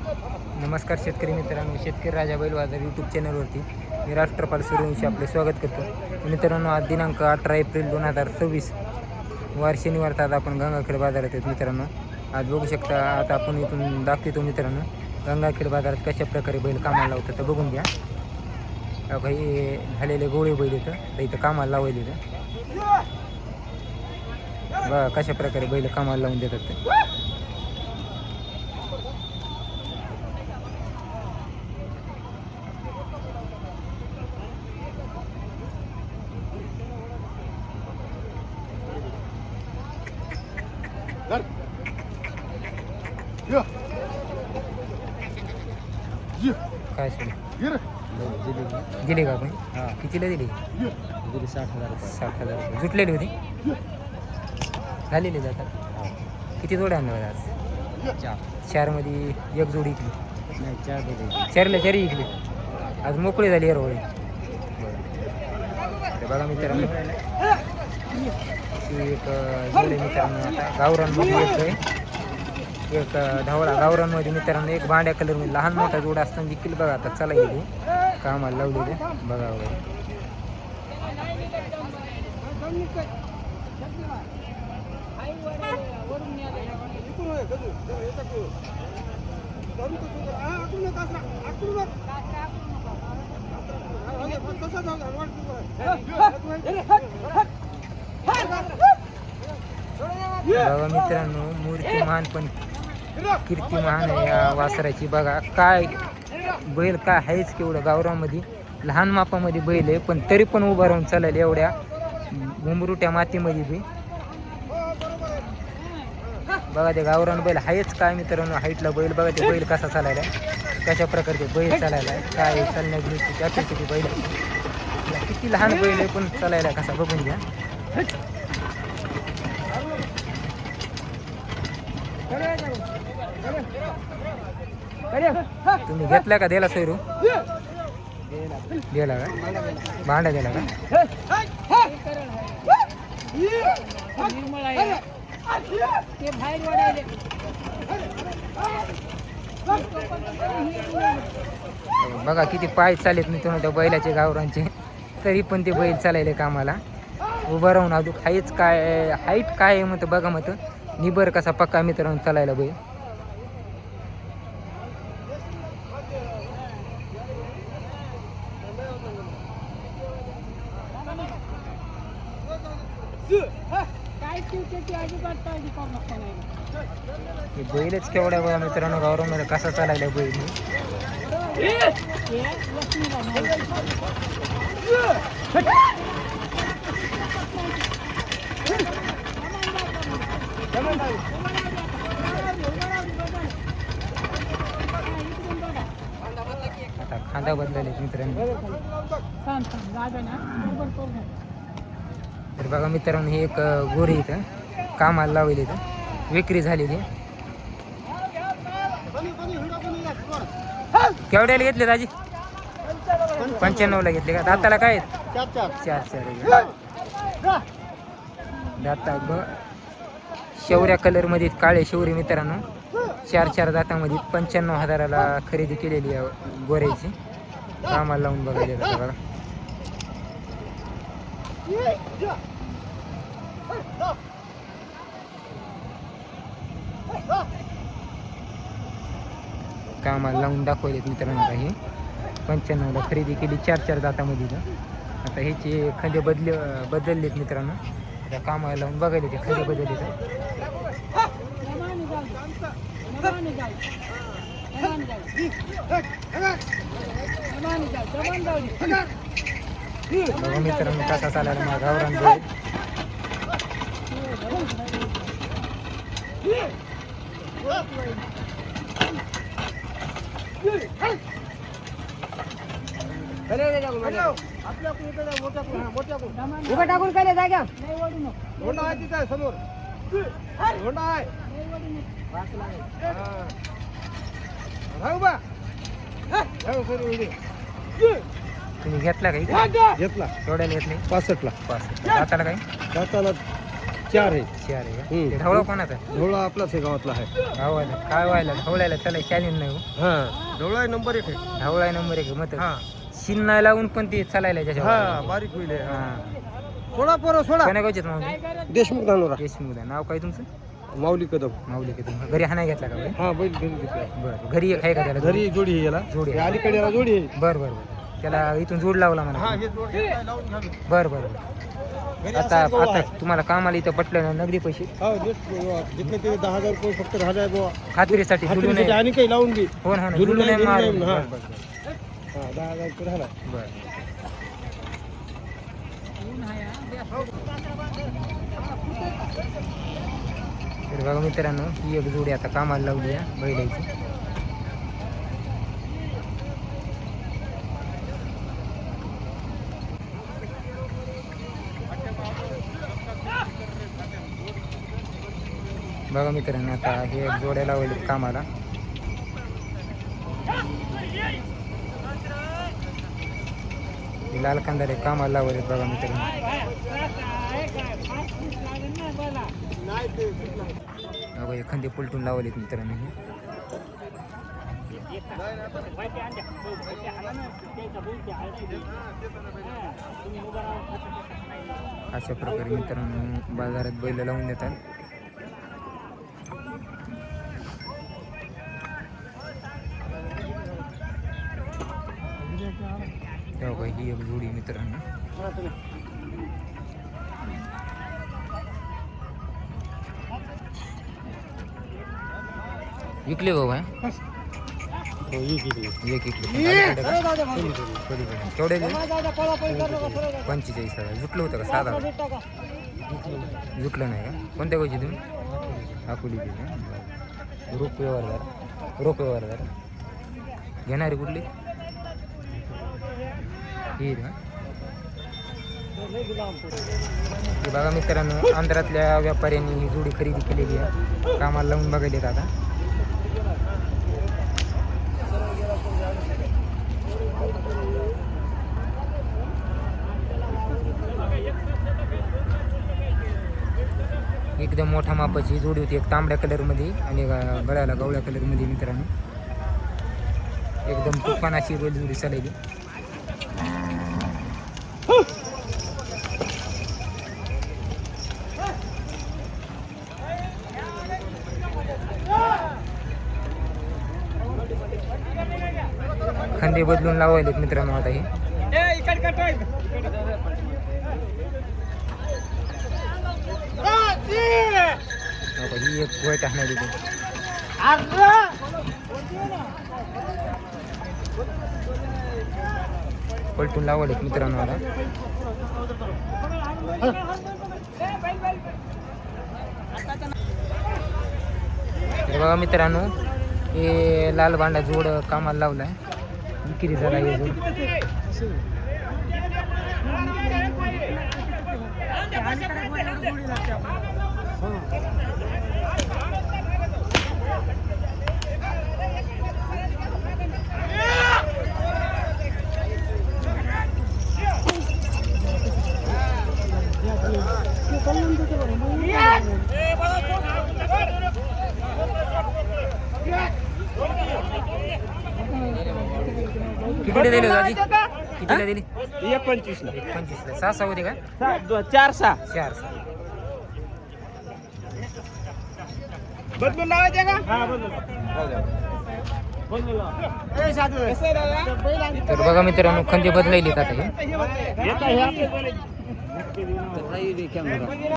नमस्कार शेतकरी मित्रांनो, शेतकरी राजा बैल बाजार यूट्यूब चॅनलवरती मी राष्ट्रपाल सूर्यवंशी आपले स्वागत करतो. मित्रांनो, आज दिनांक 18 एप्रिल 2026 वार शनिवार आज आपण गंगाखेड बाजारात आहेत. मित्रांनो, आज बघू शकता, आता आपण इथून दाखवतो मित्रांनो गंगाखेड बाजारात कशा प्रकारे बैल कामाला लावतात तर बघून घ्या. काही झालेले गोळे बैल इथं कामाला लावले बघा कशा प्रकारे बैल कामाला लावून देतात ते. काय दिली का आपण? कितीला दिली? 60,000 रुपये. 60,000 रुपये. जुटलेली होती, झालेली जातात. किती जोड्या आणल्या आज? 4मध्ये एक जोडी इकली. नाही, 4 दिले. 4ला 4 इकली. आज मोकळी झाली एरवळी. बघा मित्रांनो, एक जोडी मित्रांनो आता गावरांमध्ये येतोय. एक धावळा गावरांमध्ये मित्रांनो एक भांड्या कलरमध्ये लहान मोठा जोडा असताना देखील बघा आता चला गेली कामाला लावलेले बघा वगैरे. बघा मित्रांनो, मूर्ती महान पण कीर्ती महान आहे या वासराची. बघा काय बैल काय आहेच केवढं गावरामध्ये लहान मापामध्ये बैल आहे, पण तरी पण उभा राहून चालेल एवढ्या मुंबरुट्या मातीमध्ये बी. बघा ते गावरान बैल आहेच काय मित्रांनो हाईटला बैल. बघा ते बैल कसा चालायला, कशा प्रकारचे बैल चालायला, काय चालण्याची कॅपॅसिटी बैल किती लहान बैल आहे पण चालायला कसा बघून घ्या. तुम्ही घेतला का? दिला सोयरू? दिला का? भांडा दिला का? बघा किती पाय चालेत मित्रांनो त्या बैलाचे गावरांचे, तरी पण ते बैल चालायले कामाला उभं राहून. अजून हाईट काय आहे मग बघा मग निबर कसा पक्का मित्रांनो चालायला बैल. बैलच केवढ्या बघा मित्रांनो गावरामध्ये कसा चालायला बैल. आता खांदा बदलले मित्रांनो. तर बघा मित्रांनो, हे एक गोरी इथं कामाला लावली इथं विक्री झालेली. केवढ्याला घेतले दाजी? 95ला घेतले का? दाताला काय? 4 दाता शेवऱ्या कलरमध्ये काळे शेवरी मित्रांनो. 4 दातामध्ये 95,000ला खरेदी केलेली आहे गोऱ्याची. कामाला लावून बघायला जातं बघा. कामाला लावून दाखवलेत मित्रांनो. काही 95ला खरेदी केली 4 दातामध्ये. आता ह्याचे खंडे बदललेत मित्रांनो. आता कामाला लावून बघायला ते खंडे बदलले. बघा मित्रांनो कसा चालायला माझा गावरान बैल. उभं टाकून काय जागा समोर तुम्ही घेतला काही? घेतला एवढ्याला घेतले? 65 ला. दाताला काय? दाताला 4 आहे. 4 आहे का? हम्म. ते ढवळा कोणाचा ढोळा आपलाच आहे, गावातला आहे. गावाला काय व्हायला ढवळायला त्याला चालीन नाही हो. हा ढोळा नंबर 1 आहे. ढवळा नंबर 1 मत हा शिन नाही लावून पण ते चालायला हा त्याच्यावर बारीक होईल हे. हा सोडा पोरं सोडा. कोण्या गावचे माऊली देशमुख धानोरा. देशमुख नाव काय तुमचं माऊली कदम. माऊली का तुम्ही घरी हा नाही घेतला का हा बैल घरी घेतला. बरं घरी एक आहे का त्याला घरी जोडी आहे याला. जोडी हे आहे. अलीकडे याला जोडी आहे. बरं बरं बरं त्याला इथून जोड लावला हा म्हणा हे जोडी लावून घालू. बरं बरं बरं. घरी आता असाच गोवा आता आहे. तुम्हाला कामाला इथं पटलं ना नगदी पैसे हा जितले ते 10,000 रुपये फक्त राहिला गोवा. खात्रीसाठी झुलू हातीसाठी नये आणि काही लावून घे. हो ना झुलू झुलू नाही, नये मारू. झुलू नाही, हा. बरं बरं हा 10,000 रुपये राहिला. बरं तर बघा मित्रांनो ही एक जोडी आता कामाला लावली आहे बैलाची बघा मित्रांनो आता हे एक जोड्या लावले कामाला हे लाल कांदारे कामाला लावले बघा मित्रांनो बघा एखादी पलटून लावलेत मित्रांनो हे अशा प्रकारे मित्रांनो बाजारात बैल लावून देतात तेव्हा ही एक जोडी मित्रांनो विकले बाबा हो एक इकडे. एक इकले केवढे 45,000 जुटलं होतं का साधा जुटलं नाही का कोणत्या गावची तुम्ही अकोली रोप व्यवहारदार घेणारे कुठले ही ना हे बघा मित्रांनो आंध्रातल्या व्यापाऱ्यांनी ही जोडी खरेदी केलेली आहे कामाला लावून बघायला आता एकदम मोठ्या मापाची जोडी होती एक तांबड्या कलरमध्ये आणि गळ्याला गवळ्या कलरमध्ये मित्रांनो एकदम तुफानाची बैल जोडी चालली खांदे बदलून लावायलेत मित्रांनो आता हे ही एक गोय टाकणार पलटून लावलेत मित्रांनो आता हे बघा मित्रांनो हे लाल बांडा जोड कामाला लावलाय विक्री झाला हे जोड कितीला दिली दादी कितीला दिली 25 ला 25ला 6 होते का 4-6 4 बदलून लावायचे का हा बदलून तर बघा मित्रांनो खंदे बदलायली आता हे